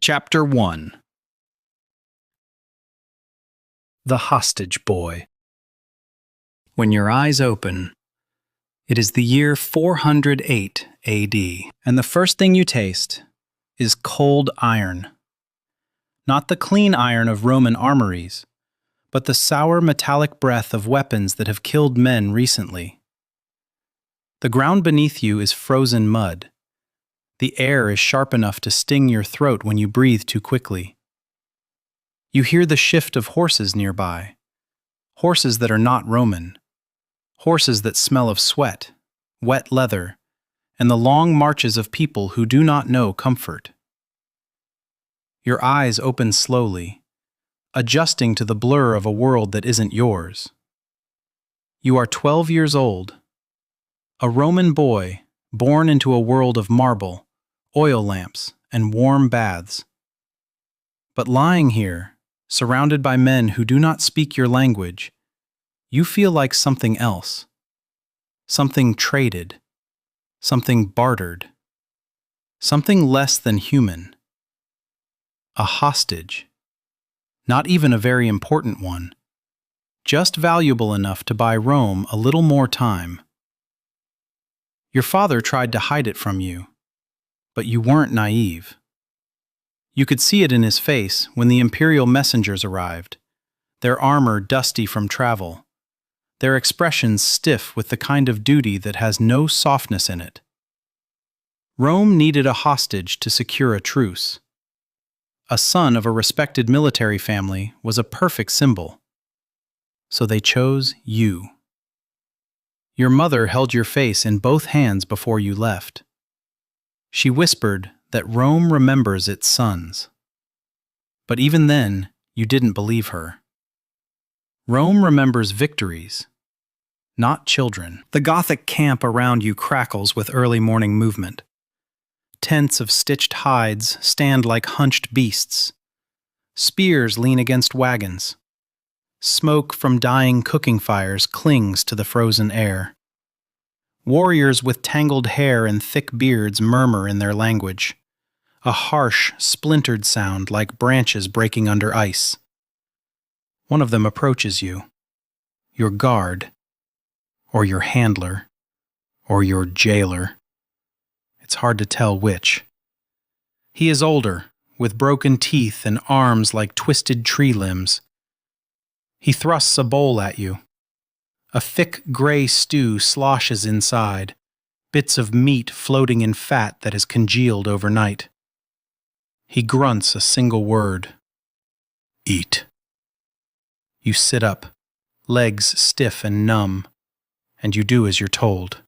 Chapter 1. The Hostage Boy. When your eyes open, it is the year 408 AD, and the first thing you taste is cold iron. Not the clean iron of Roman armories, but the sour metallic breath of weapons that have killed men recently. The ground beneath you is frozen mud. The air is sharp enough to sting your throat when you breathe too quickly. You hear the shift of horses nearby, horses that are not Roman, horses that smell of sweat, wet leather, and the long marches of people who do not know comfort. Your eyes open slowly, adjusting to the blur of a world that isn't yours. You are 12 years old, a Roman boy born into a world of marble, oil lamps, and warm baths. But lying here, surrounded by men who do not speak your language, you feel like something else, something traded, something bartered, something less than human. A hostage, not even a very important one, just valuable enough to buy Rome a little more time. Your father tried to hide it from you, but you weren't naive. You could see it in his face when the imperial messengers arrived, their armor dusty from travel, their expressions stiff with the kind of duty that has no softness in it. Rome needed a hostage to secure a truce. A son of a respected military family was a perfect symbol. So they chose you. Your mother held your face in both hands before you left. She whispered that Rome remembers its sons. But even then, you didn't believe her. Rome remembers victories, not children. The Gothic camp around you crackles with early morning movement. Tents of stitched hides stand like hunched beasts. Spears lean against wagons. Smoke from dying cooking fires clings to the frozen air. Warriors with tangled hair and thick beards murmur in their language, a harsh, splintered sound like branches breaking under ice. One of them approaches you, your guard, or your handler, or your jailer. It's hard to tell which. He is older, with broken teeth and arms like twisted tree limbs. He thrusts a bowl at you. A thick gray stew sloshes inside, bits of meat floating in fat that has congealed overnight. He grunts a single word. Eat. You sit up, legs stiff and numb, and you do as you're told.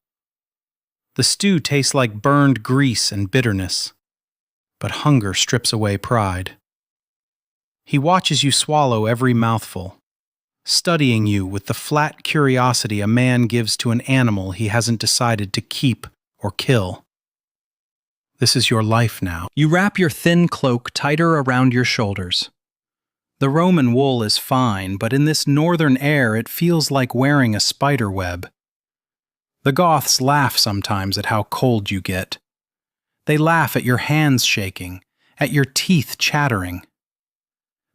The stew tastes like burned grease and bitterness, but hunger strips away pride. He watches you swallow every mouthful, studying you with the flat curiosity a man gives to an animal he hasn't decided to keep or kill. This is your life now. You wrap your thin cloak tighter around your shoulders. The Roman wool is fine, but in this northern air it feels like wearing a spider web. The Goths laugh sometimes at how cold you get. They laugh at your hands shaking, at your teeth chattering.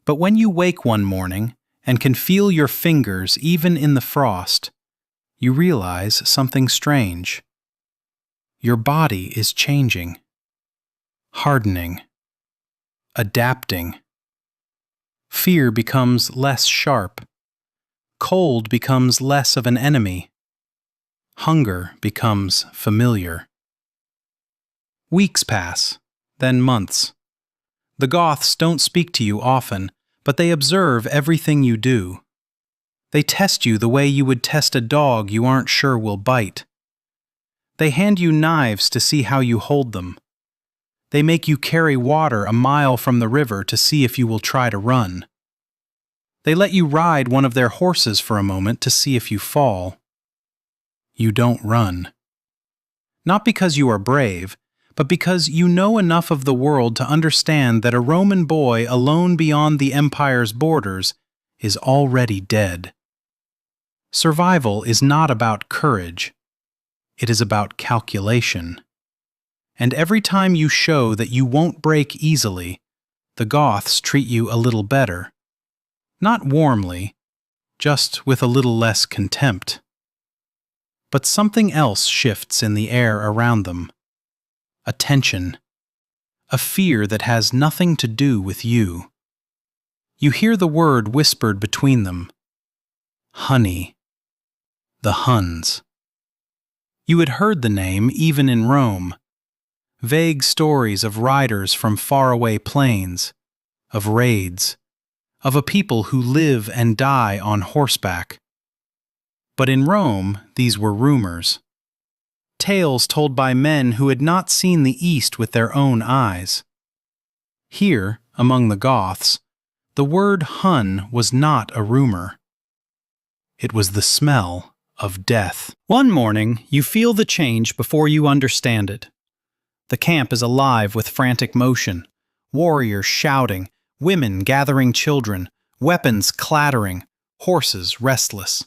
But when you wake one morning and can feel your fingers even in the frost, you realize something strange. Your body is changing, hardening, adapting. Fear becomes less sharp. Cold becomes less of an enemy. Hunger becomes familiar. Weeks pass, then months. The Goths don't speak to you often, but they observe everything you do. They test you the way you would test a dog you aren't sure will bite. They hand you knives to see how you hold them. They make you carry water a mile from the river to see if you will try to run. They let you ride one of their horses for a moment to see if you fall. You don't run. Not because you are brave, but because you know enough of the world to understand that a Roman boy alone beyond the empire's borders is already dead. Survival is not about courage. It is about calculation. And every time you show that you won't break easily, the Goths treat you a little better. Not warmly, just with a little less contempt. But something else shifts in the air around them. A tension. A fear that has nothing to do with you. You hear the word whispered between them. Honey. The Huns. You had heard the name even in Rome. Vague stories of riders from faraway plains, of raids, of a people who live and die on horseback. But in Rome, these were rumors. Tales told by men who had not seen the East with their own eyes. Here, among the Goths, the word Hun was not a rumor. It was the smell of death. One morning, you feel the change before you understand it. The camp is alive with frantic motion, warriors shouting, women gathering children, weapons clattering, horses restless.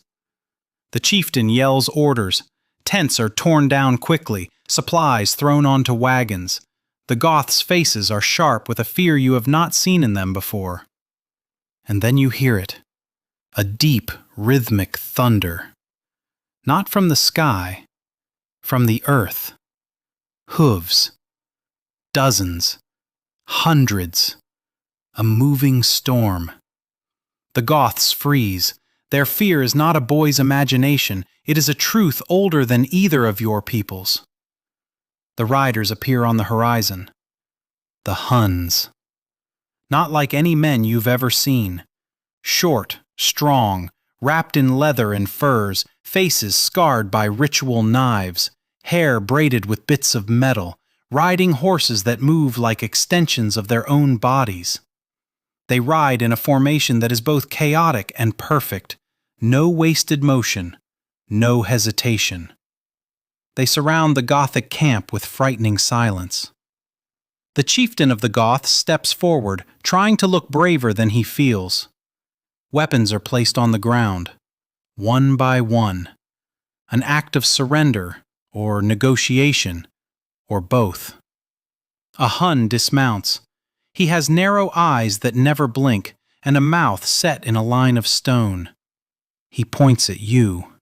The chieftain yells orders. Tents are torn down quickly, supplies thrown onto wagons. The Goths' faces are sharp with a fear you have not seen in them before. And then you hear it. A deep, rhythmic thunder. Not from the sky, from the earth. Hooves. Dozens. Hundreds. A moving storm. The Goths freeze. Their fear is not a boy's imagination. It is a truth older than either of your peoples. The riders appear on the horizon. The Huns. Not like any men you've ever seen. Short, strong, wrapped in leather and furs, faces scarred by ritual knives, hair braided with bits of metal, riding horses that move like extensions of their own bodies. They ride in a formation that is both chaotic and perfect. No wasted motion, no hesitation. They surround the Gothic camp with frightening silence. The chieftain of the Goths steps forward, trying to look braver than he feels. Weapons are placed on the ground, one by one. An act of surrender, or negotiation, or both. A Hun dismounts. He has narrow eyes that never blink, and a mouth set in a line of stone. He points at you.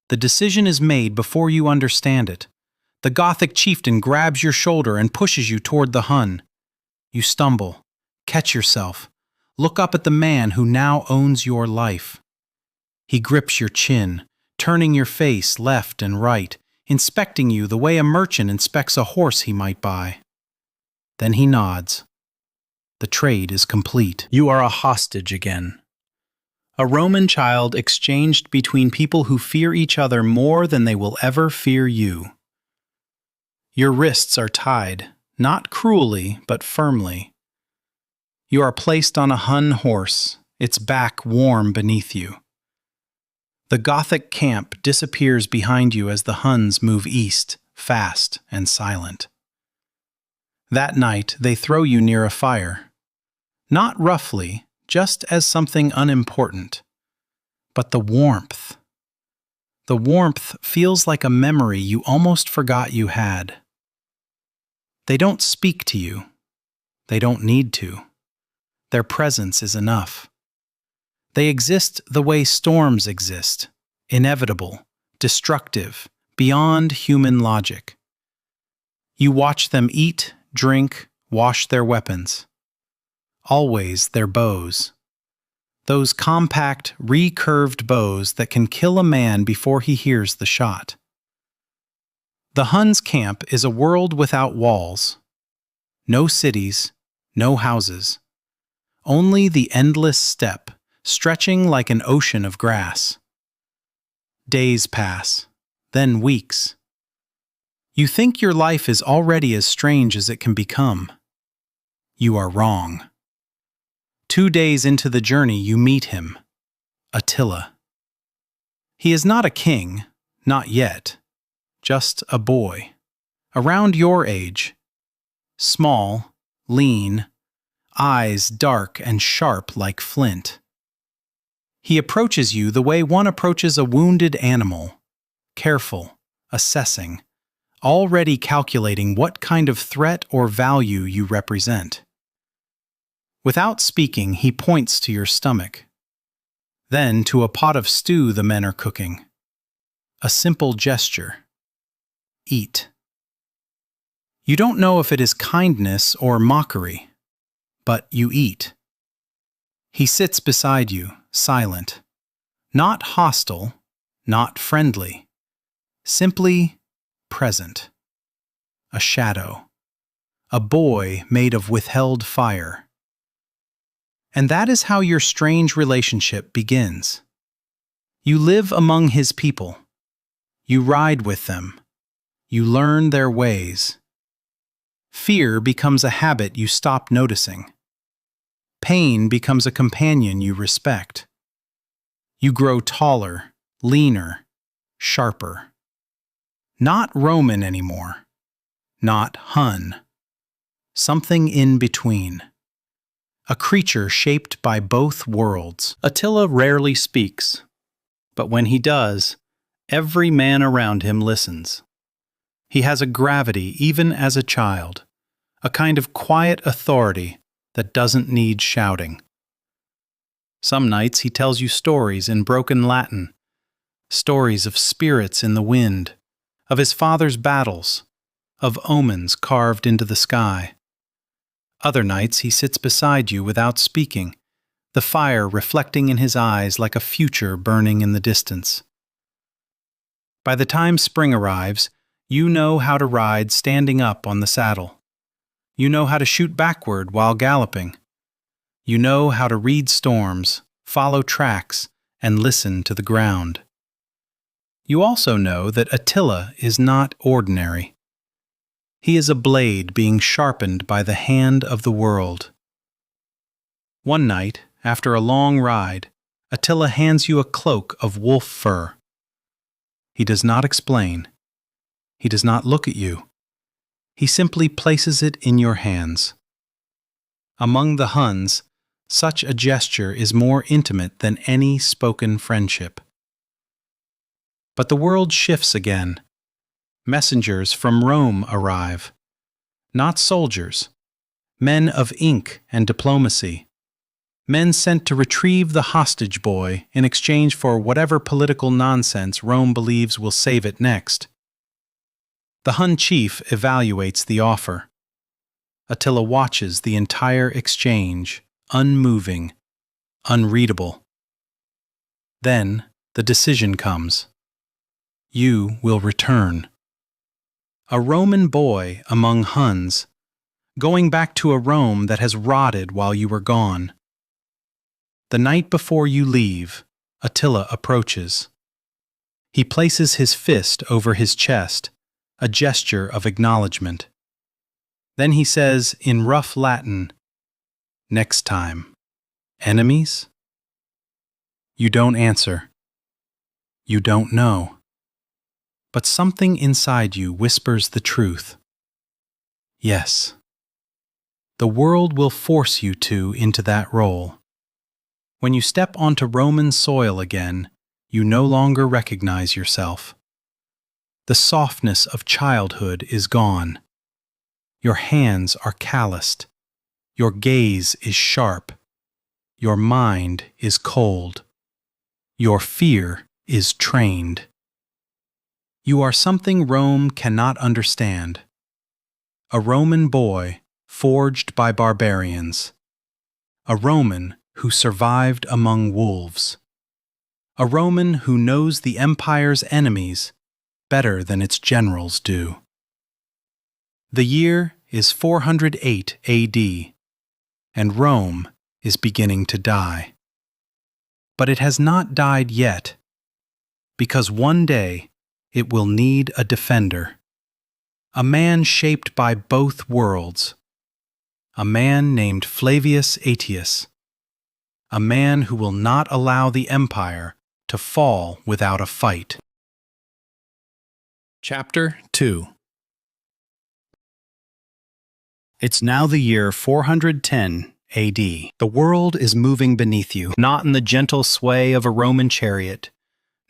The decision is made before you understand it. The Gothic chieftain grabs your shoulder and pushes you toward the Hun. You stumble, catch yourself, look up at the man who now owns your life. He grips your chin, turning your face left and right, inspecting you the way a merchant inspects a horse he might buy. Then he nods. The trade is complete. You are a hostage again. A Roman child exchanged between people who fear each other more than they will ever fear you. Your wrists are tied, not cruelly, but firmly. You are placed on a Hun horse, its back warm beneath you. The Gothic camp disappears behind you as the Huns move east, fast and silent. That night, they throw you near a fire. Not roughly, just as something unimportant. But the warmth. The warmth feels like a memory you almost forgot you had. They don't speak to you. They don't need to. Their presence is enough. They exist the way storms exist, inevitable, destructive, beyond human logic. You watch them eat, drink, wash their weapons. Always their bows. Those compact, recurved bows that can kill a man before he hears the shot. The Huns' camp is a world without walls. No cities, no houses. Only the endless steppe, stretching like an ocean of grass. Days pass, then weeks. You think your life is already as strange as it can become. You are wrong. 2 days into the journey, you meet him, Attila. He is not a king, not yet, just a boy, around your age, small, lean, eyes dark and sharp like flint. He approaches you the way one approaches a wounded animal, careful, assessing, already calculating what kind of threat or value you represent. Without speaking, he points to your stomach. Then to a pot of stew the men are cooking. A simple gesture. Eat. You don't know if it is kindness or mockery, but you eat. He sits beside you, silent. Not hostile, not friendly. Simply present. A shadow. A boy made of withheld fire. And that is how your strange relationship begins. You live among his people. You ride with them. You learn their ways. Fear becomes a habit you stop noticing. Pain becomes a companion you respect. You grow taller, leaner, sharper. Not Roman anymore. Not Hun. Something in between. A creature shaped by both worlds. Attila rarely speaks, but when he does, every man around him listens. He has a gravity even as a child, a kind of quiet authority that doesn't need shouting. Some nights he tells you stories in broken Latin, stories of spirits in the wind, of his father's battles, of omens carved into the sky. Other nights he sits beside you without speaking, the fire reflecting in his eyes like a future burning in the distance. By the time spring arrives, you know how to ride standing up on the saddle. You know how to shoot backward while galloping. You know how to read storms, follow tracks, and listen to the ground. You also know that Attila is not ordinary. He is a blade being sharpened by the hand of the world. One night, after a long ride, Attila hands you a cloak of wolf fur. He does not explain. He does not look at you. He simply places it in your hands. Among the Huns, such a gesture is more intimate than any spoken friendship. But the world shifts again. Messengers from Rome arrive. Not soldiers. Men of ink and diplomacy. Men sent to retrieve the hostage boy in exchange for whatever political nonsense Rome believes will save it next. The Hun chief evaluates the offer. Attila watches the entire exchange, unmoving, unreadable. Then the decision comes. You will return. A Roman boy among Huns, going back to a Rome that has rotted while you were gone. The night before you leave, Attila approaches. He places his fist over his chest, a gesture of acknowledgement. Then he says in rough Latin, "Next time. Enemies?" You don't answer. You don't know. But something inside you whispers the truth. Yes. The world will force you into that role. When you step onto Roman soil again, you no longer recognize yourself. The softness of childhood is gone. Your hands are calloused. Your gaze is sharp. Your mind is cold. Your fear is trained. You are something Rome cannot understand. A Roman boy forged by barbarians. A Roman who survived among wolves. A Roman who knows the empire's enemies better than its generals do. The year is 408 AD, and Rome is beginning to die. But it has not died yet, because one day it will need a defender, a man shaped by both worlds, a man named Flavius Aëtius, a man who will not allow the empire to fall without a fight. Chapter 2. It's now the year 410 AD. The world is moving beneath you, not in the gentle sway of a Roman chariot,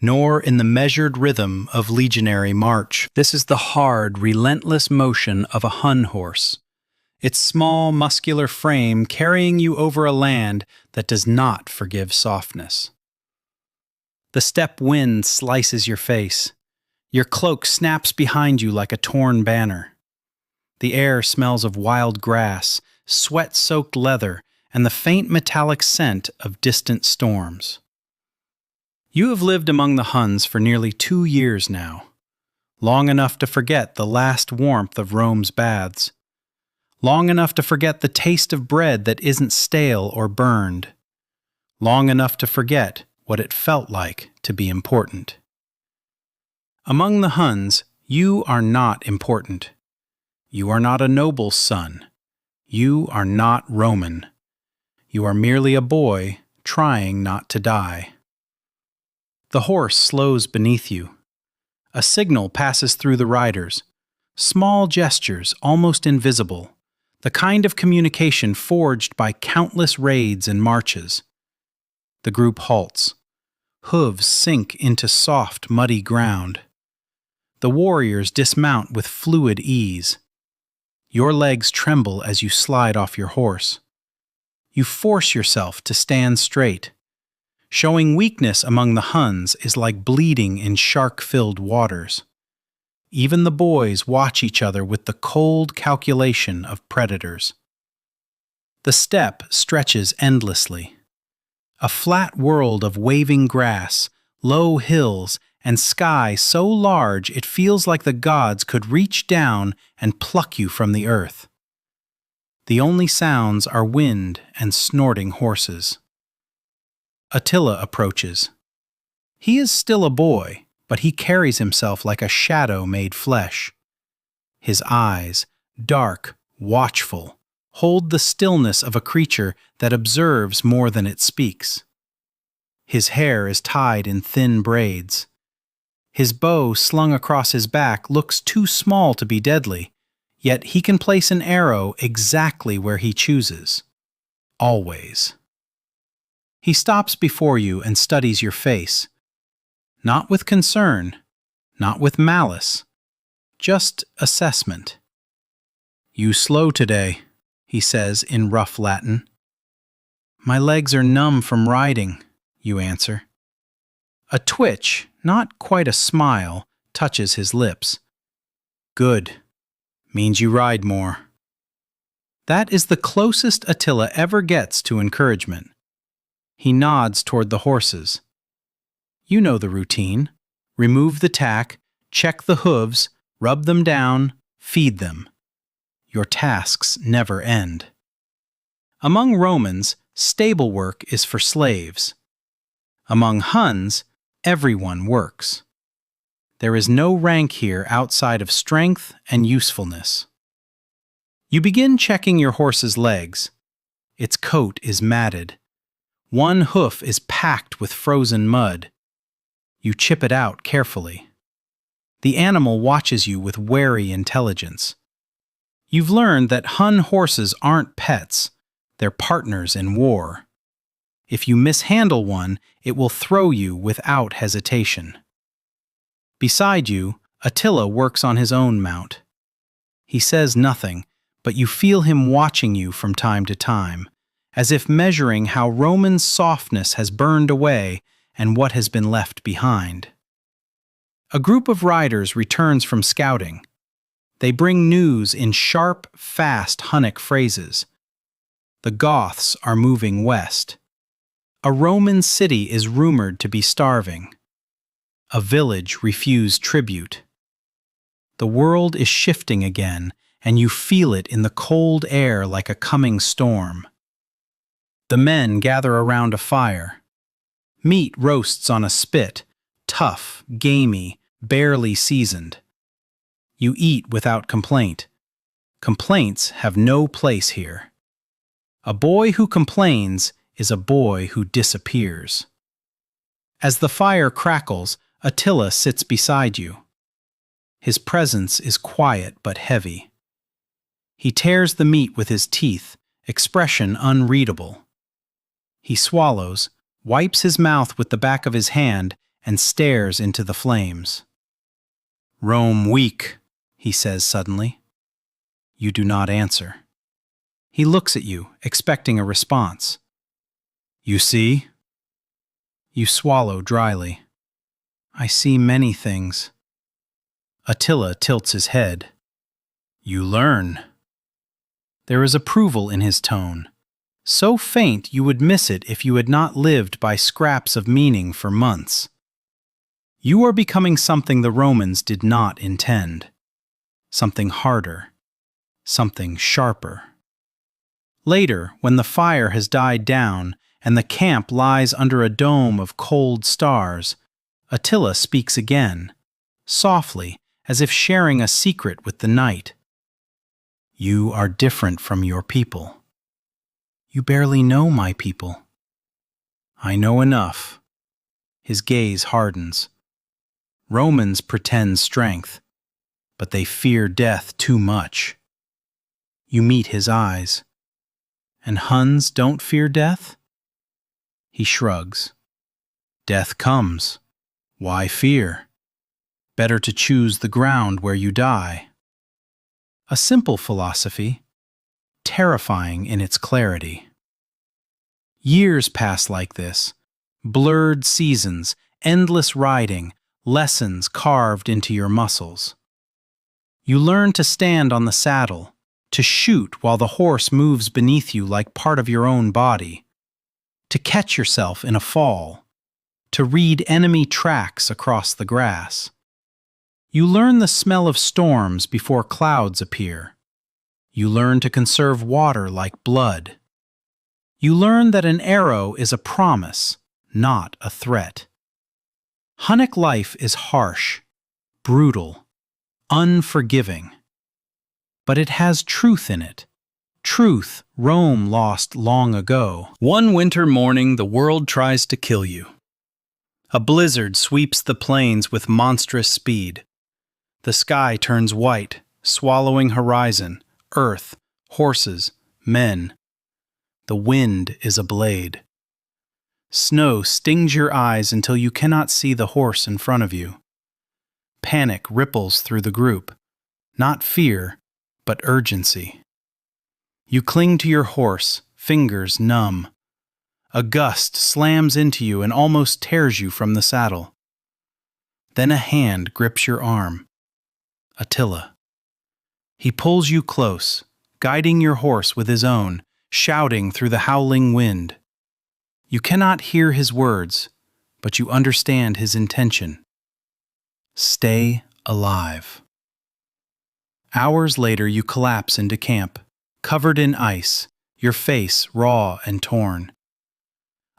nor in the measured rhythm of legionary march. This is the hard, relentless motion of a Hun horse. its small, muscular frame carrying you over a land that does not forgive softness. The steppe wind slices your face. Your cloak snaps behind you like a torn banner. The air smells of wild grass, sweat-soaked leather, and the faint metallic scent of distant storms. You have lived among the Huns for nearly 2 years now, long enough to forget the last warmth of Rome's baths, long enough to forget the taste of bread that isn't stale or burned, long enough to forget what it felt like to be important. Among the Huns, you are not important. You are not a noble's son. You are not Roman. You are merely a boy trying not to die. The horse slows beneath you. A signal passes through the riders. Small gestures, almost invisible, the kind of communication forged by countless raids and marches. The group halts. Hooves sink into soft, muddy ground. The warriors dismount with fluid ease. Your legs tremble as you slide off your horse. You force yourself to stand straight. Showing weakness among the Huns is like bleeding in shark-filled waters. Even the boys watch each other with the cold calculation of predators. The steppe stretches endlessly. A flat world of waving grass, low hills, and sky so large it feels like the gods could reach down and pluck you from the earth. The only sounds are wind and snorting horses. Attila approaches. He is still a boy, but he carries himself like a shadow made flesh. His eyes, dark, watchful, hold the stillness of a creature that observes more than it speaks. His hair is tied in thin braids. His bow slung across his back looks too small to be deadly, yet he can place an arrow exactly where he chooses. Always. He stops before you and studies your face. Not with concern, not with malice, just assessment. "You slow today," he says in rough Latin. "My legs are numb from riding," you answer. A twitch, not quite a smile, touches his lips. "Good. Means you ride more." That is the closest Attila ever gets to encouragement. He nods toward the horses. You know the routine. Remove the tack, check the hooves, rub them down, feed them. Your tasks never end. Among Romans, stable work is for slaves. Among Huns, everyone works. There is no rank here outside of strength and usefulness. You begin checking your horse's legs. Its coat is matted. One hoof is packed with frozen mud. You chip it out carefully. The animal watches you with wary intelligence. You've learned that Hun horses aren't pets, they're partners in war. If you mishandle one, it will throw you without hesitation. Beside you, Attila works on his own mount. He says nothing, but you feel him watching you from time to time, as if measuring how Roman softness has burned away and what has been left behind. A group of riders returns from scouting. They bring news in sharp, fast Hunnic phrases. The Goths are moving west. A Roman city is rumored to be starving. A village refused tribute. The world is shifting again, and you feel it in the cold air like a coming storm. The men gather around a fire. Meat roasts on a spit, tough, gamey, barely seasoned. You eat without complaint. Complaints have no place here. A boy who complains is a boy who disappears. As the fire crackles, Attila sits beside you. His presence is quiet but heavy. He tears the meat with his teeth, expression unreadable. He swallows, wipes his mouth with the back of his hand, and stares into the flames. "Rome weak," he says suddenly. You do not answer. He looks at you, expecting a response. You see? You swallow dryly. I see many things. Attila tilts his head. You learn. There is approval in his tone, so faint you would miss it if you had not lived by scraps of meaning for months. You are becoming something the Romans did not intend. Something harder. Something sharper. Later, when the fire has died down and the camp lies under a dome of cold stars, Attila speaks again, softly, as if sharing a secret with the night. You are different from your people. You barely know my people. I know enough. His gaze hardens. Romans pretend strength, but they fear death too much. You meet his eyes. And Huns don't fear death? He shrugs. Death comes. Why fear? Better to choose the ground where you die. A simple philosophy, terrifying in its clarity. Years pass like this, blurred seasons, endless riding, lessons carved into your muscles. You learn to stand on the saddle, to shoot while the horse moves beneath you like part of your own body, to catch yourself in a fall, to read enemy tracks across the grass. You learn the smell of storms before clouds appear. You learn to conserve water like blood. You learn that an arrow is a promise, not a threat. Hunnic life is harsh, brutal, unforgiving. But it has truth in it. Truth Rome lost long ago. One winter morning, the world tries to kill you. A blizzard sweeps the plains with monstrous speed. The sky turns white, swallowing horizon, earth, horses, men. The wind is a blade. Snow stings your eyes until you cannot see the horse in front of you. Panic ripples through the group. Not fear, but urgency. You cling to your horse, fingers numb. A gust slams into you and almost tears you from the saddle. Then a hand grips your arm. Attila. He pulls you close, guiding your horse with his own, shouting through the howling wind. You cannot hear his words, but you understand his intention. Stay alive. Hours later, you collapse into camp, covered in ice, your face raw and torn.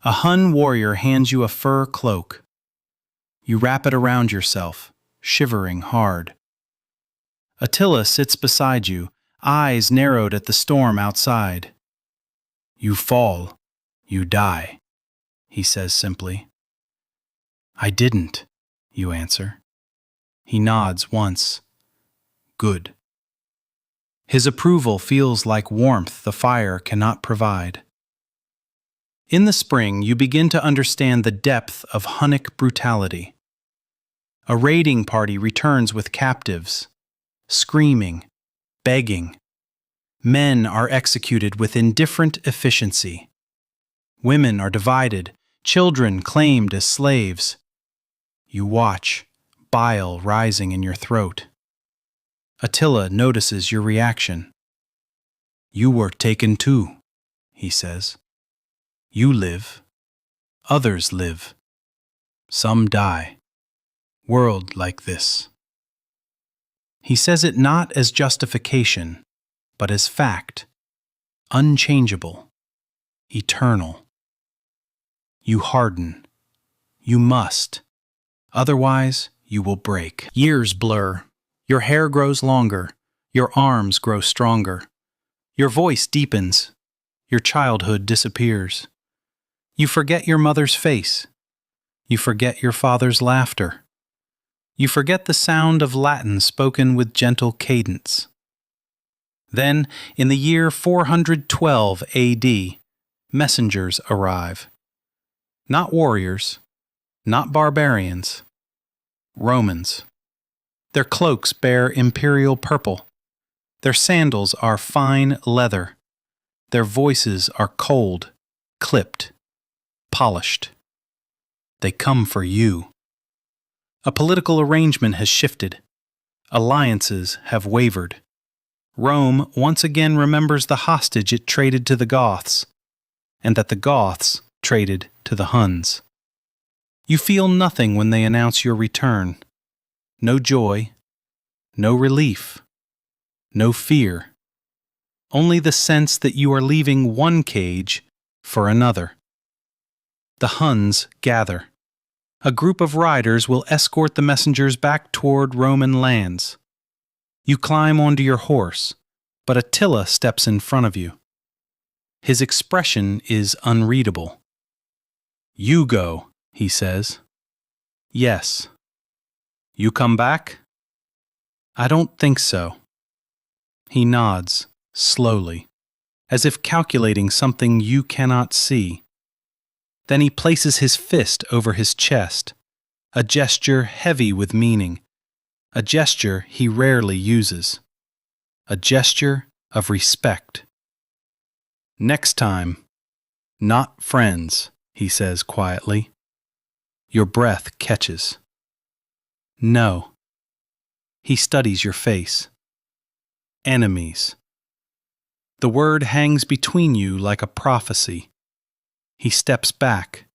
A Hun warrior hands you a fur cloak. You wrap it around yourself, shivering hard. Attila sits beside you, eyes narrowed at the storm outside. You fall, you die, he says simply. I didn't, you answer. He nods once. Good. His approval feels like warmth the fire cannot provide. In the spring, you begin to understand the depth of Hunnic brutality. A raiding party returns with captives, screaming, begging. Men are executed with indifferent efficiency. Women are divided, children claimed as slaves. You watch, bile rising in your throat. Attila notices your reaction. You were taken too, he says. You live. Others live. Some die. World like this. He says it not as justification, but as fact. Unchangeable. Eternal. You harden. You must. Otherwise, you will break. Years blur. Your hair grows longer. Your arms grow stronger. Your voice deepens. Your childhood disappears. You forget your mother's face. You forget your father's laughter. You forget the sound of Latin spoken with gentle cadence. Then, in the year 412 A.D., messengers arrive. Not warriors, not barbarians, Romans. Their cloaks bear imperial purple. Their sandals are fine leather. Their voices are cold, clipped, polished. They come for you. A political arrangement has shifted. Alliances have wavered. Rome once again remembers the hostage it traded to the Goths, and that the Goths traded to the Huns. You feel nothing when they announce your return. No joy, no relief, no fear. Only the sense that you are leaving one cage for another. The Huns gather. A group of riders will escort the messengers back toward Roman lands. You climb onto your horse, but Attila steps in front of you. His expression is unreadable. "You go," he says. "Yes." "You come back?" "I don't think so." He nods, slowly, as if calculating something you cannot see. Then he places his fist over his chest, a gesture heavy with meaning, a gesture he rarely uses, a gesture of respect. "Next time, not friends," he says quietly. Your breath catches. "No." He studies your face. "Enemies." The word hangs between you like a prophecy. He steps back.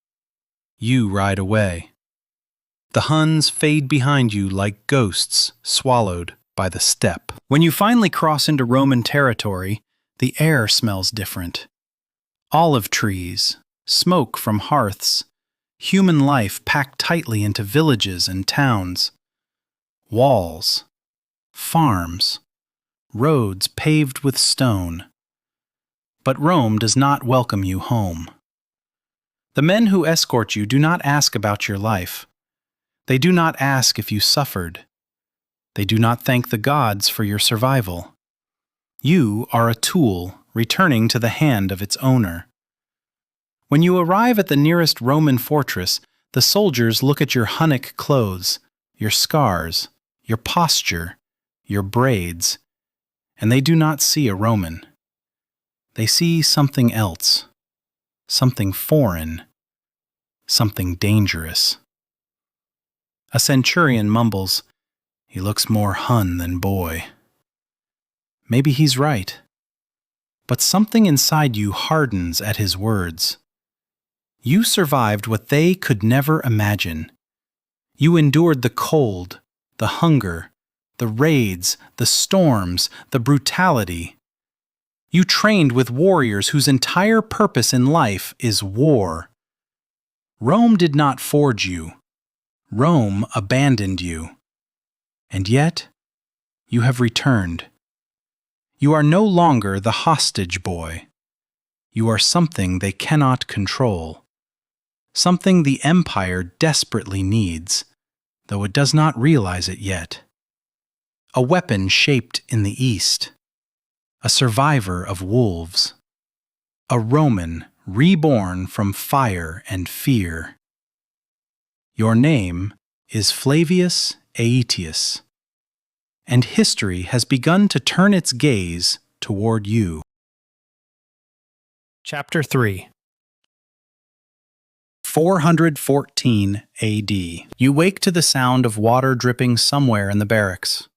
You ride away. The Huns fade behind you like ghosts swallowed by the steppe. When you finally cross into Roman territory, the air smells different. Olive trees, smoke from hearths, human life packed tightly into villages and towns. Walls, farms, roads paved with stone. But Rome does not welcome you home. The men who escort you do not ask about your life. They do not ask if you suffered. They do not thank the gods for your survival. You are a tool returning to the hand of its owner. When you arrive at the nearest Roman fortress, the soldiers look at your Hunnic clothes, your scars, your posture, your braids, and they do not see a Roman. They see something else, something foreign, something dangerous. A centurion mumbles, "He looks more Hun than boy." Maybe he's right. But something inside you hardens at his words. You survived what they could never imagine. You endured the cold, the hunger, the raids, the storms, the brutality. You trained with warriors whose entire purpose in life is war. Rome did not forge you. Rome abandoned you. And yet, you have returned. You are no longer the hostage boy. You are something they cannot control. Something the empire desperately needs, though it does not realize it yet. A weapon shaped in the East. A survivor of wolves. A Roman reborn from fire and fear. Your name is Flavius Aëtius, and history has begun to turn its gaze toward you. Chapter 3. 414 AD. You wake to the sound of water dripping somewhere in the barracks.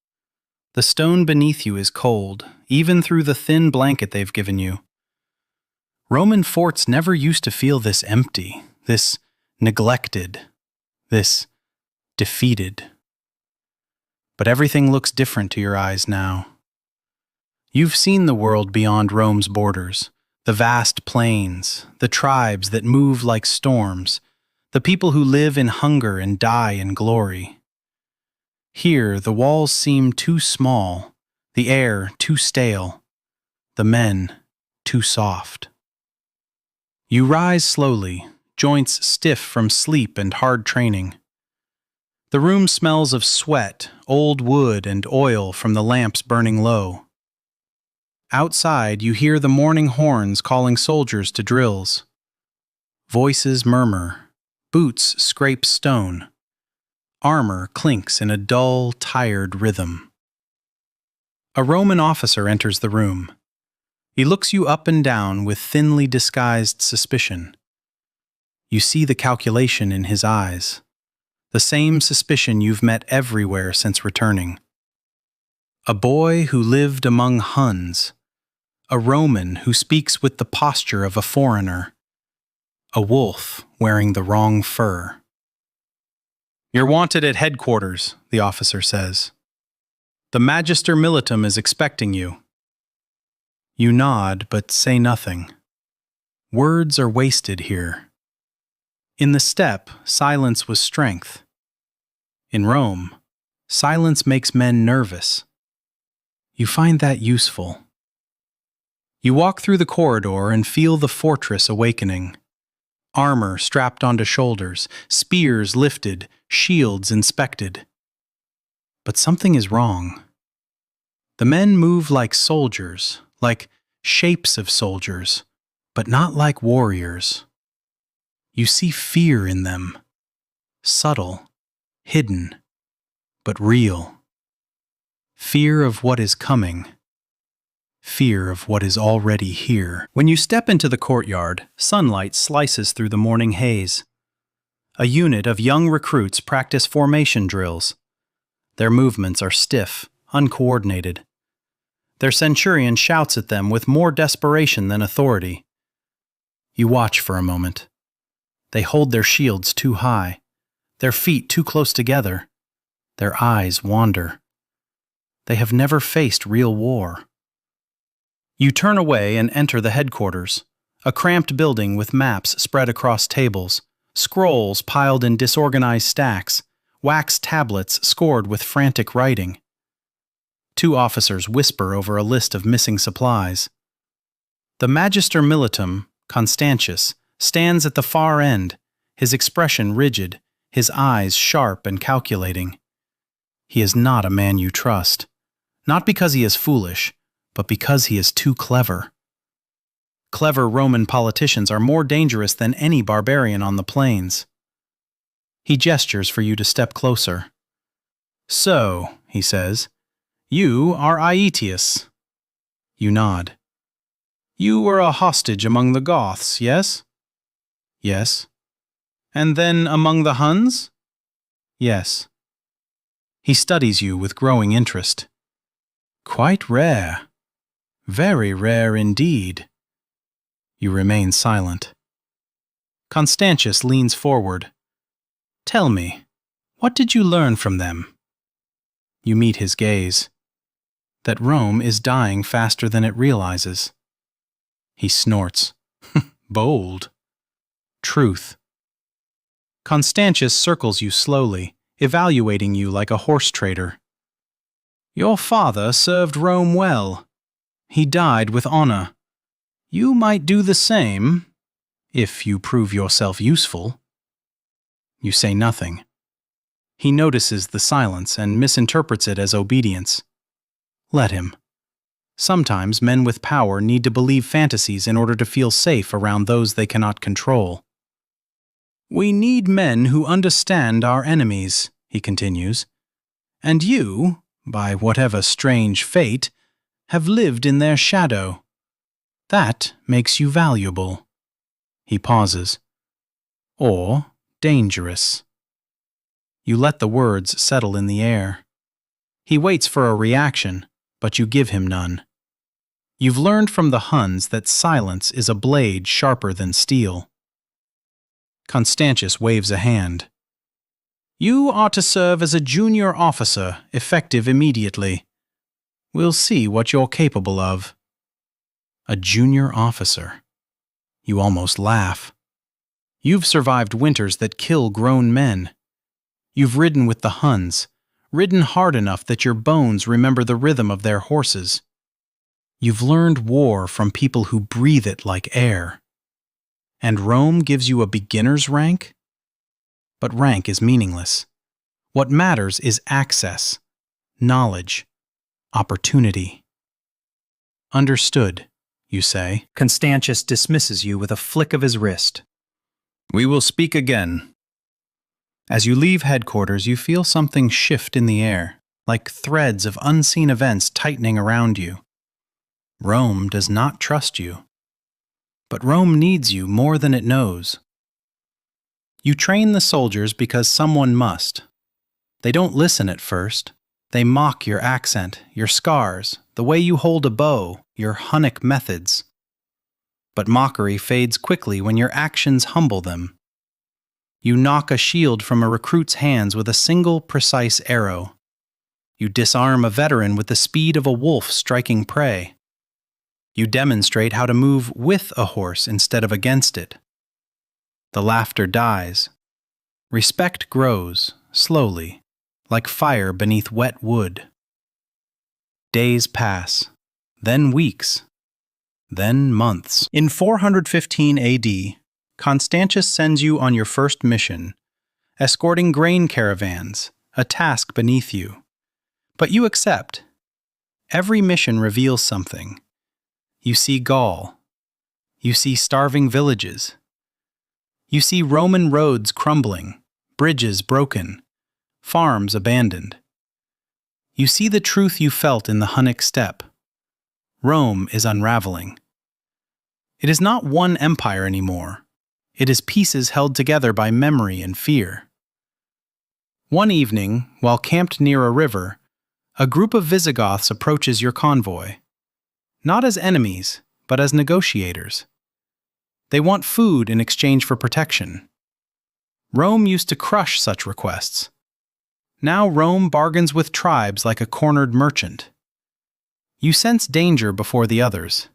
The stone beneath you is cold, even through the thin blanket they've given you. Roman forts never used to feel this empty, this neglected, this defeated. But everything looks different to your eyes now. You've seen the world beyond Rome's borders, the vast plains, the tribes that move like storms, the people who live in hunger and die in glory. Here, the walls seem too small, the air too stale, the men too soft. You rise slowly, joints stiff from sleep and hard training. The room smells of sweat, old wood, and oil from the lamps burning low. Outside, you hear the morning horns calling soldiers to drills. Voices murmur, boots scrape stone. Armor clinks in a dull, tired rhythm. A Roman officer enters the room. He looks you up and down with thinly disguised suspicion. You see the calculation in his eyes, the same suspicion you've met everywhere since returning. A boy who lived among Huns, a Roman who speaks with the posture of a foreigner, a wolf wearing the wrong fur. "You're wanted at headquarters," the officer says. "The Magister Militum is expecting you." You nod but say nothing. Words are wasted here. In the steppe, silence was strength. In Rome, silence makes men nervous. You find that useful. You walk through the corridor and feel the fortress awakening. Armor strapped onto shoulders, spears lifted, shields inspected. But something is wrong. The men move like soldiers, like shapes of soldiers, but not like warriors. You see fear in them, subtle, hidden, but real. Fear of what is coming. Fear of what is already here. When you step into the courtyard, sunlight slices through the morning haze. A unit of young recruits practice formation drills. Their movements are stiff, uncoordinated. Their centurion shouts at them with more desperation than authority. You watch for a moment. They hold their shields too high, their feet too close together. Their eyes wander. They have never faced real war. You turn away and enter the headquarters, a cramped building with maps spread across tables, scrolls piled in disorganized stacks, wax tablets scored with frantic writing. Two officers whisper over a list of missing supplies. The Magister Militum, Constantius, stands at the far end, his expression rigid, his eyes sharp and calculating. He is not a man you trust, not because he is foolish, but because he is too clever. Clever Roman politicians are more dangerous than any barbarian on the plains. He gestures for you to step closer. "So," he says, "you are Aëtius." You nod. "You were a hostage among the Goths, yes?" "Yes." "And then among the Huns?" "Yes." He studies you with growing interest. "Quite rare. Very rare indeed." You remain silent. Constantius leans forward. "Tell me, what did you learn from them?" You meet his gaze. That Rome is dying faster than it realizes. He snorts. Bold. Truth. Constantius circles you slowly, evaluating you like a horse trader. "Your father served Rome well. He died with honor. You might do the same, if you prove yourself useful." You say nothing. He notices the silence and misinterprets it as obedience. Let him. Sometimes men with power need to believe fantasies in order to feel safe around those they cannot control. "We need men who understand our enemies," he continues. "And you, by whatever strange fate, have lived in their shadow. That makes you valuable." He pauses. "Or dangerous." You let the words settle in the air. He waits for a reaction, but you give him none. You've learned from the Huns that silence is a blade sharper than steel. Constantius waves a hand. "You are to serve as a junior officer, effective immediately. We'll see what you're capable of." A junior officer. You almost laugh. You've survived winters that kill grown men. You've ridden with the Huns, ridden hard enough that your bones remember the rhythm of their horses. You've learned war from people who breathe it like air. And Rome gives you a beginner's rank? But rank is meaningless. What matters is access, knowledge, opportunity. "Understood," you say. Constantius dismisses you with a flick of his wrist. "We will speak again." As you leave headquarters, you feel something shift in the air, like threads of unseen events tightening around you. Rome does not trust you. But Rome needs you more than it knows. You train the soldiers because someone must. They don't listen at first. They mock your accent, your scars, the way you hold a bow, your Hunnic methods. But mockery fades quickly when your actions humble them. You knock a shield from a recruit's hands with a single, precise arrow. You disarm a veteran with the speed of a wolf striking prey. You demonstrate how to move with a horse instead of against it. The laughter dies. Respect grows, slowly, like fire beneath wet wood. Days pass, then weeks, then months. In 415 AD, Constantius sends you on your first mission, escorting grain caravans, a task beneath you. But you accept. Every mission reveals something. You see Gaul. You see starving villages. You see Roman roads crumbling, bridges broken, farms abandoned. You see the truth you felt in the Hunnic steppe. Rome is unraveling. It is not one empire anymore. It is pieces held together by memory and fear. One evening, while camped near a river, a group of Visigoths approaches your convoy. Not as enemies, but as negotiators. They want food in exchange for protection. Rome used to crush such requests. Now Rome bargains with tribes like a cornered merchant. You sense danger before the others.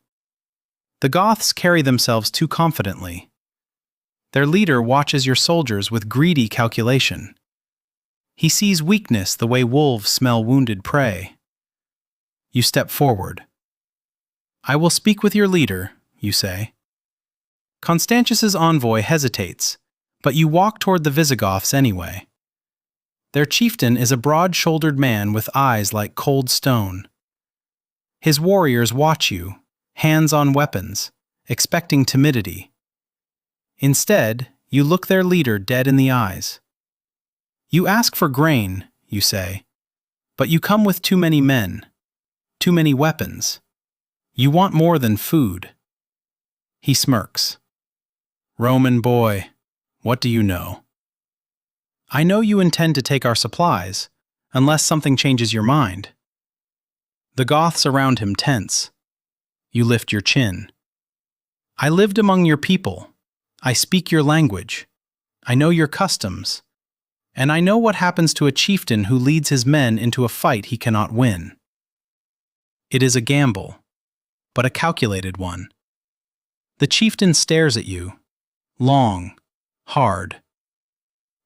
The Goths carry themselves too confidently. Their leader watches your soldiers with greedy calculation. He sees weakness the way wolves smell wounded prey. You step forward. "I will speak with your leader," you say. Constantius's envoy hesitates, but you walk toward the Visigoths anyway. Their chieftain is a broad-shouldered man with eyes like cold stone. His warriors watch you, hands on weapons, expecting timidity. Instead, you look their leader dead in the eyes. You ask for grain, you say, but you come with too many men, too many weapons. You want more than food. He smirks. "Roman boy, what do you know?" "I know you intend to take our supplies, unless something changes your mind." The Goths around him tense. You lift your chin. "I lived among your people. I speak your language. I know your customs. And I know what happens to a chieftain who leads his men into a fight he cannot win. It is a gamble, but a calculated one." The chieftain stares at you, long, hard.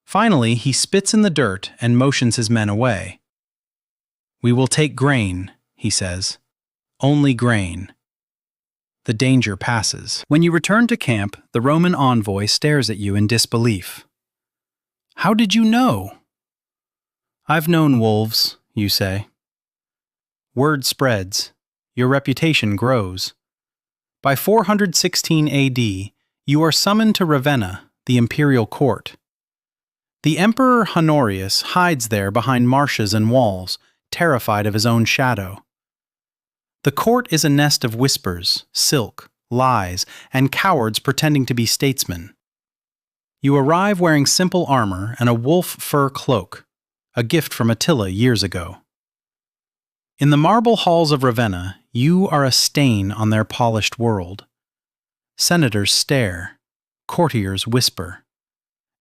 Finally, he spits in the dirt and motions his men away. "We will take grain," he says. "Only grain." The danger passes. When you return to camp, the Roman envoy stares at you in disbelief. "How did you know?" "I've known wolves," you say. Word spreads. Your reputation grows. By 416 AD, you are summoned to Ravenna, the imperial court. The Emperor Honorius hides there behind marshes and walls, terrified of his own shadow. The court is a nest of whispers, silk, lies, and cowards pretending to be statesmen. You arrive wearing simple armor and a wolf fur cloak, a gift from Attila years ago. In the marble halls of Ravenna, you are a stain on their polished world. Senators stare, courtiers whisper.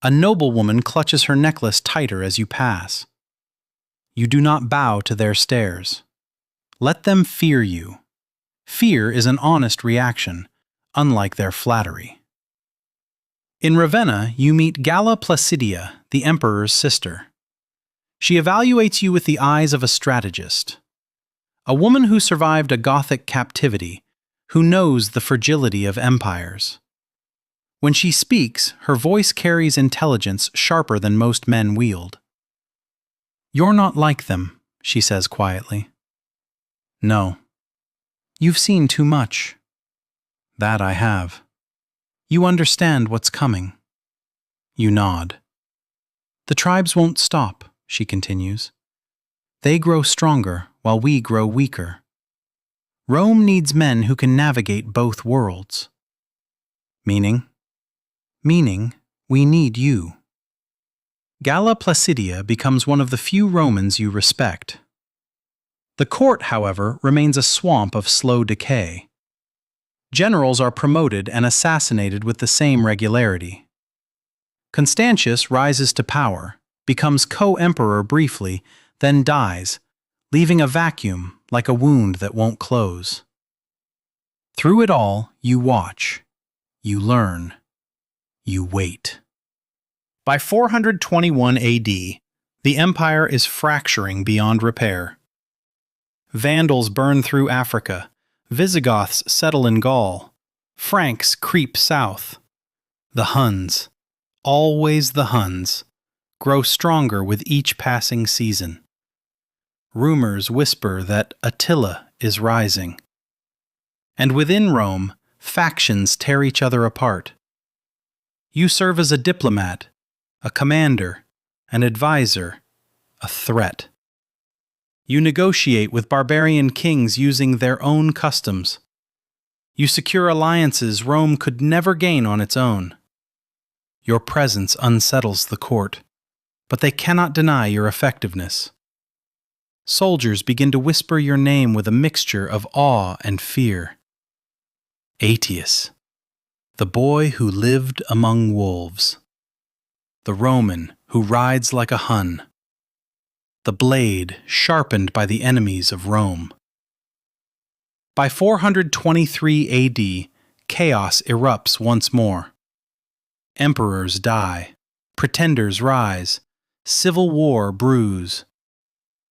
A noblewoman clutches her necklace tighter as you pass. You do not bow to their stares. Let them fear you. Fear is an honest reaction, unlike their flattery. In Ravenna, you meet Galla Placidia, the emperor's sister. She evaluates you with the eyes of a strategist. A woman who survived a Gothic captivity, who knows the fragility of empires. When she speaks, her voice carries intelligence sharper than most men wield. "You're not like them," she says quietly. "No. You've seen too much." "That I have." "You understand what's coming." You nod. "The tribes won't stop," she continues. "They grow stronger while we grow weaker. Rome needs men who can navigate both worlds. Meaning, we need you. Galla Placidia becomes one of the few Romans you respect. The court, however, remains a swamp of slow decay. Generals are promoted and assassinated with the same regularity. Constantius rises to power, becomes co-emperor briefly, then dies, leaving a vacuum like a wound that won't close. Through it all, you watch, you learn, you wait. By 421 AD, the empire is fracturing beyond repair. Vandals burn through Africa, Visigoths settle in Gaul, Franks creep south. The Huns, always the Huns, grow stronger with each passing season. Rumors whisper that Attila is rising. And within Rome, factions tear each other apart. You serve as a diplomat, a commander, an advisor, a threat. You negotiate with barbarian kings using their own customs. You secure alliances Rome could never gain on its own. Your presence unsettles the court, but they cannot deny your effectiveness. Soldiers begin to whisper your name with a mixture of awe and fear. Aëtius, the boy who lived among wolves. The Roman who rides like a Hun. The blade sharpened by the enemies of Rome. By 423 AD, chaos erupts once more. Emperors die, pretenders rise, civil war brews.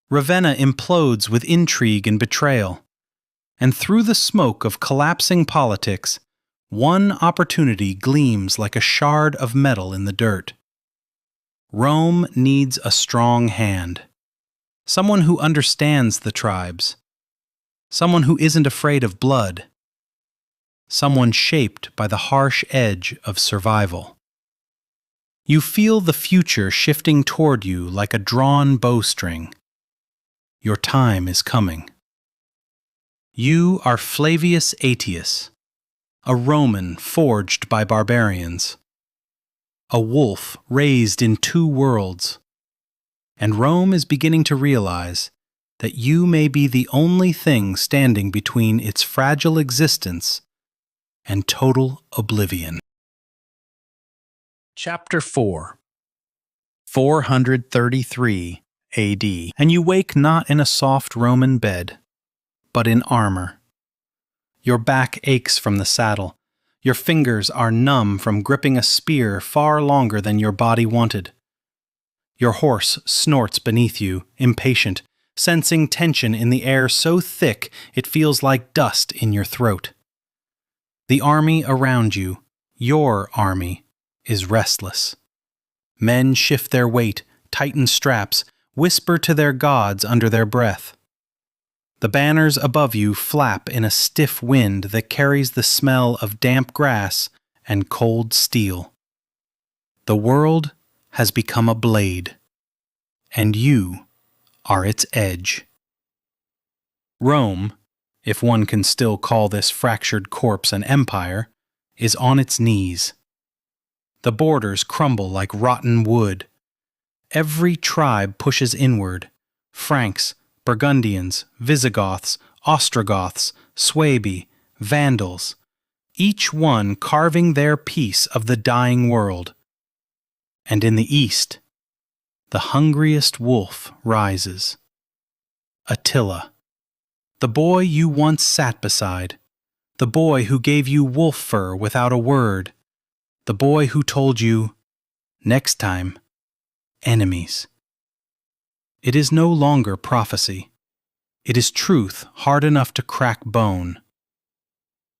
Ravenna implodes with intrigue and betrayal, and through the smoke of collapsing politics, one opportunity gleams like a shard of metal in the dirt. Rome needs a strong hand, someone who understands the tribes, someone who isn't afraid of blood, someone shaped by the harsh edge of survival. You feel the future shifting toward you like a drawn bowstring. Your time is coming. You are Flavius Aëtius, a Roman forged by barbarians, a wolf raised in two worlds, and Rome is beginning to realize that you may be the only thing standing between its fragile existence and total oblivion. Chapter 4 433 AD, and you wake not in a soft Roman bed, but in armor. Your back aches from the saddle. Your fingers are numb from gripping a spear far longer than your body wanted. Your horse snorts beneath you, impatient, sensing tension in the air so thick it feels like dust in your throat. The army around you, your army, is restless. Men shift their weight, tighten straps, whisper to their gods under their breath. The banners above you flap in a stiff wind that carries the smell of damp grass and cold steel. The world has become a blade, and you are its edge. Rome, if one can still call this fractured corpse an empire, is on its knees. The borders crumble like rotten wood. Every tribe pushes inward. Franks, Burgundians, Visigoths, Ostrogoths, Suebi, Vandals, each one carving their piece of the dying world. And in the east, the hungriest wolf rises. Attila, the boy you once sat beside, the boy who gave you wolf fur without a word, the boy who told you, next time, enemies. It is no longer prophecy. It is truth hard enough to crack bone.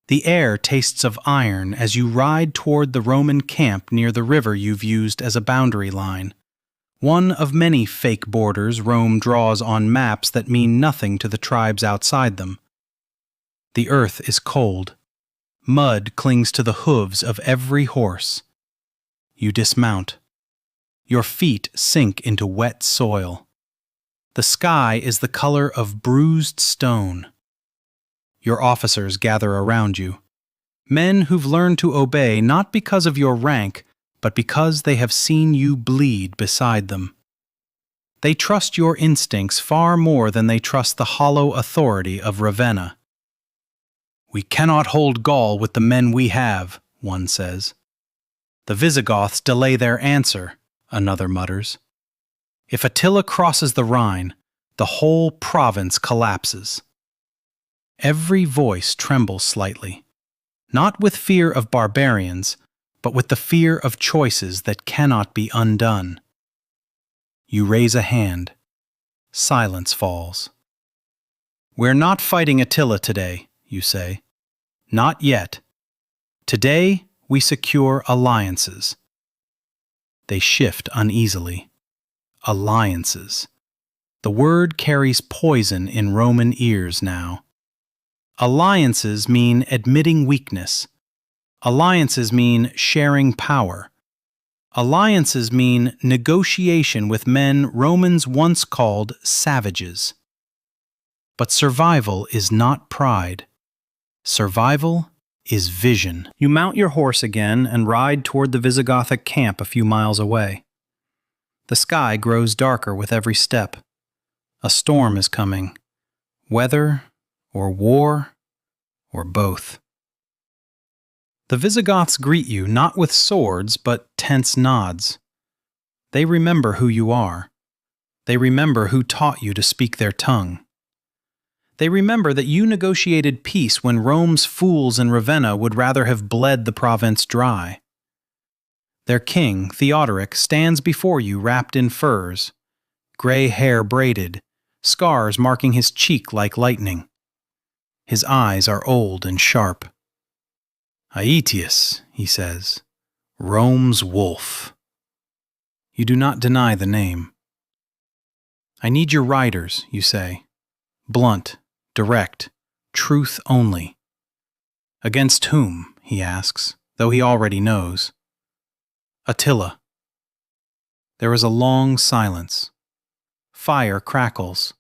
The air tastes of iron as you ride toward the Roman camp near the river you've used as a boundary line, one of many fake borders Rome draws on maps that mean nothing to the tribes outside them. The earth is cold. Mud clings to the hooves of every horse. You dismount. Your feet sink into wet soil. The sky is the color of bruised stone. Your officers gather around you. Men who've learned to obey not because of your rank, but because they have seen you bleed beside them. They trust your instincts far more than they trust the hollow authority of Ravenna. "We cannot hold Gaul with the men we have," one says. "The Visigoths delay their answer," another mutters. "If Attila crosses the Rhine, the whole province collapses." Every voice trembles slightly, not with fear of barbarians, but with the fear of choices that cannot be undone. You raise a hand. Silence falls. "We're not fighting Attila today," you say. "Not yet. Today we secure alliances." They shift uneasily. Alliances. The word carries poison in Roman ears now. Alliances mean admitting weakness. Alliances mean sharing power. Alliances mean negotiation with men Romans once called savages. But survival is not pride. Survival is vision. You mount your horse again and ride toward the Visigothic camp a few miles away. The sky grows darker with every step. A storm is coming. Weather or war or both. The Visigoths greet you not with swords but tense nods. They remember who you are. They remember who taught you to speak their tongue. They remember that you negotiated peace when Rome's fools in Ravenna would rather have bled the province dry. Their king, Theodoric, stands before you wrapped in furs, gray hair braided, scars marking his cheek like lightning. His eyes are old and sharp. "Aëtius," he says, "Rome's wolf." You do not deny the name. "I need your riders," you say. Blunt, direct, truth only. "Against whom?" he asks, though he already knows. "Attila." There is a long silence. Fire crackles.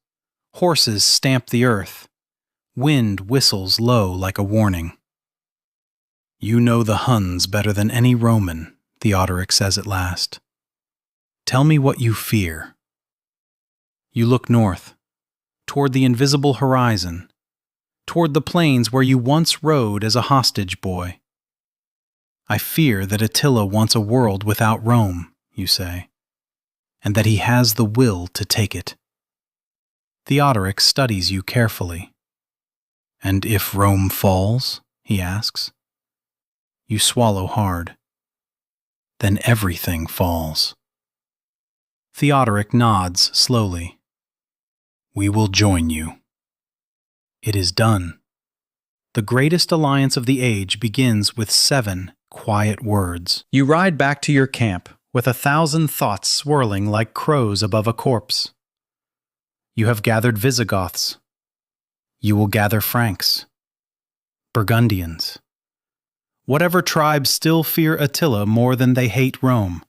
Horses stamp the earth. Wind whistles low like a warning. "You know the Huns better than any Roman," Theodoric says at last. "Tell me what you fear." You look north, toward the invisible horizon, toward the plains where you once rode as a hostage boy. "I fear that Attila wants a world without Rome," you say, "and that he has the will to take it." Theodoric studies you carefully. "And if Rome falls?" he asks. You swallow hard. "Then everything falls." Theodoric nods slowly. "We will join you." It is done. The greatest alliance of the age begins with 7 quiet words. You ride back to your camp with 1,000 thoughts swirling like crows above a corpse. You have gathered Visigoths. You will gather Franks, Burgundians, whatever tribes still fear Attila more than they hate Rome.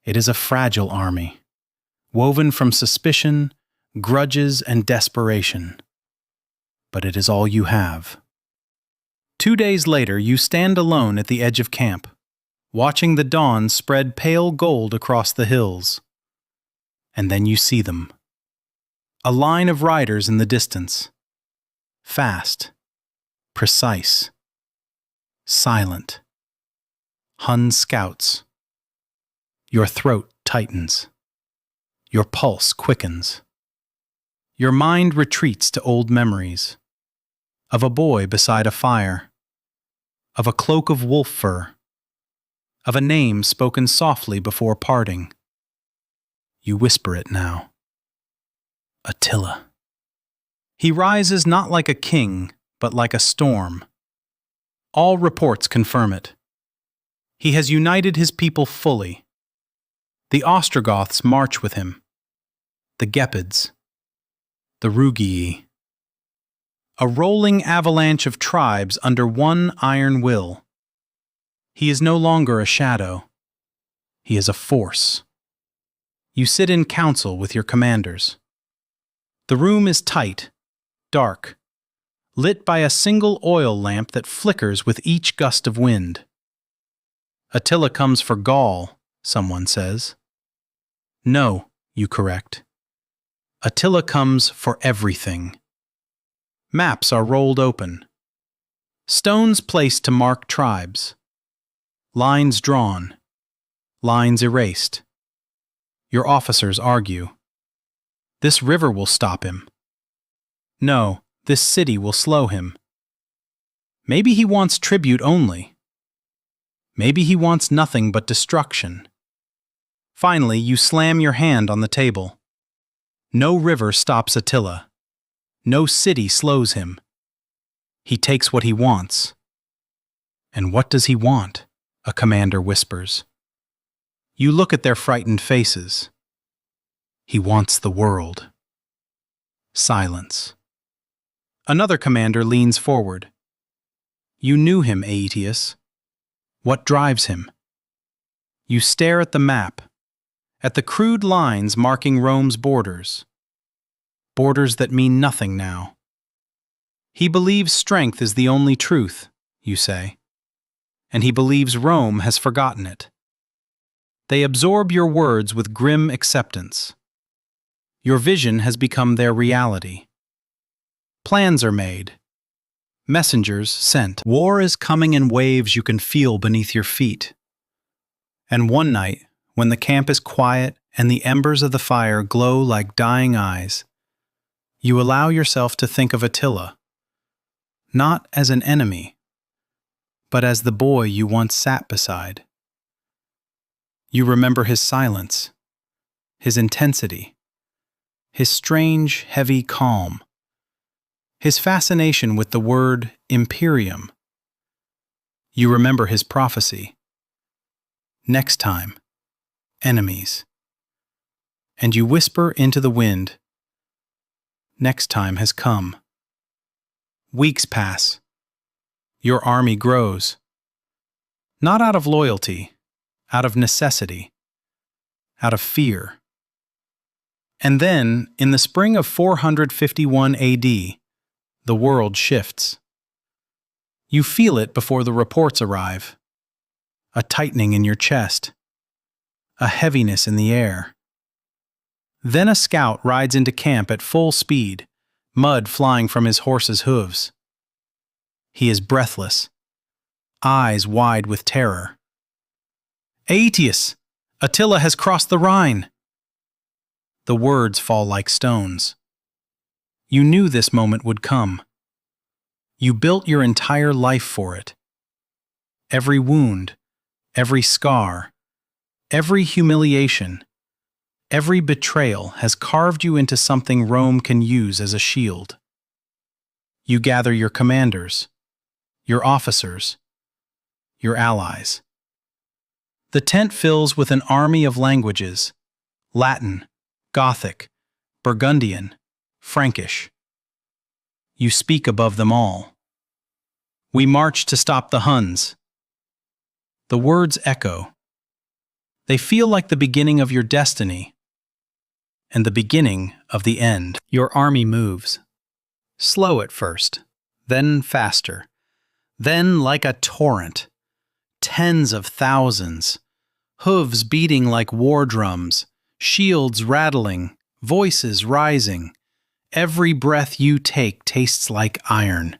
It is a fragile army, woven from suspicion, grudges, and desperation. But it is all you have. 2 days later, you stand alone at the edge of camp, watching the dawn spread pale gold across the hills. And then you see them. A line of riders in the distance. Fast, precise, silent. Hun scouts. Your throat tightens. Your pulse quickens. Your mind retreats to old memories. Of a boy beside a fire. Of a cloak of wolf fur. Of a name spoken softly before parting. You whisper it now. Attila. He rises not like a king, but like a storm. All reports confirm it. He has united his people fully. The Ostrogoths march with him. The Gepids. The Rugii. A rolling avalanche of tribes under one iron will. He is no longer a shadow. He is a force. You sit in council with your commanders. The room is tight, dark. lit by a single oil lamp that flickers with each gust of wind. Attila comes for Gaul, someone says. No, you correct. Attila comes for everything. Maps are rolled open. Stones placed to mark tribes. Lines drawn. Lines erased. Your officers argue. This river will stop him. No, this city will slow him. Maybe he wants tribute only. Maybe he wants nothing but destruction. Finally, you slam your hand on the table. No river stops Attila. No city slows him. He takes what he wants. And what does he want? A commander whispers. You look at their frightened faces. He wants the world. Silence. Another commander leans forward. You knew him, Aëtius. What drives him? You stare at the map, at the crude lines marking Rome's borders. Borders that mean nothing now. He believes strength is the only truth, you say. And he believes Rome has forgotten it. They absorb your words with grim acceptance. Your vision has become their reality. Plans are made. Messengers sent. War is coming in waves you can feel beneath your feet. And one night, when the camp is quiet and the embers of the fire glow like dying eyes, you allow yourself to think of Attila, not as an enemy, but as the boy you once sat beside. You remember his silence, his intensity, his strange, heavy calm, his fascination with the word imperium. You remember his prophecy. Next time, enemies. And you whisper into the wind, next time has come. Weeks pass. Your army grows. Not out of loyalty, out of necessity, out of fear. And then, in the spring of 451 AD, the world shifts. You feel it before the reports arrive. A tightening in your chest. A heaviness in the air. Then a scout rides into camp at full speed, mud flying from his horse's hooves. He is breathless, eyes wide with terror. Aëtius! Attila has crossed the Rhine! The words fall like stones. You knew this moment would come. You built your entire life for it. Every wound, every scar, every humiliation, every betrayal has carved you into something Rome can use as a shield. You gather your commanders, your officers, your allies. The tent fills with an army of languages: Latin, Gothic, Burgundian, Frankish. You speak above them all. We march to stop the Huns. The words echo. They feel like the beginning of your destiny and the beginning of the end. Your army moves. Slow at first, then faster, then like a torrent. Tens of thousands, hooves beating like war drums, shields rattling, voices rising. Every breath you take tastes like iron.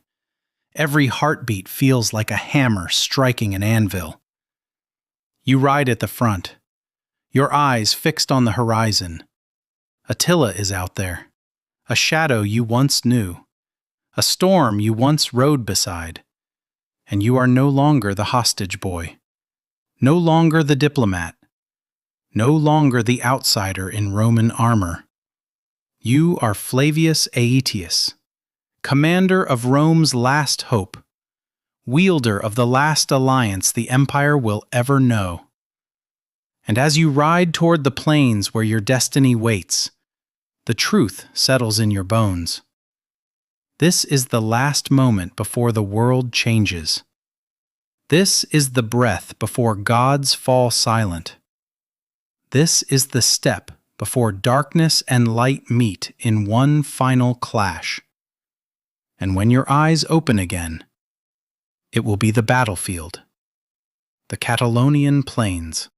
Every heartbeat feels like a hammer striking an anvil. You ride at the front, your eyes fixed on the horizon. Attila is out there, a shadow you once knew, a storm you once rode beside. And you are no longer the hostage boy, no longer the diplomat, no longer the outsider in Roman armor. You are Flavius Aëtius, commander of Rome's last hope, wielder of the last alliance the empire will ever know. And as you ride toward the plains where your destiny waits, the truth settles in your bones. This is the last moment before the world changes. This is the breath before gods fall silent. This is the step before darkness and light meet in one final clash. And when your eyes open again, it will be the battlefield, the Catalonian plains.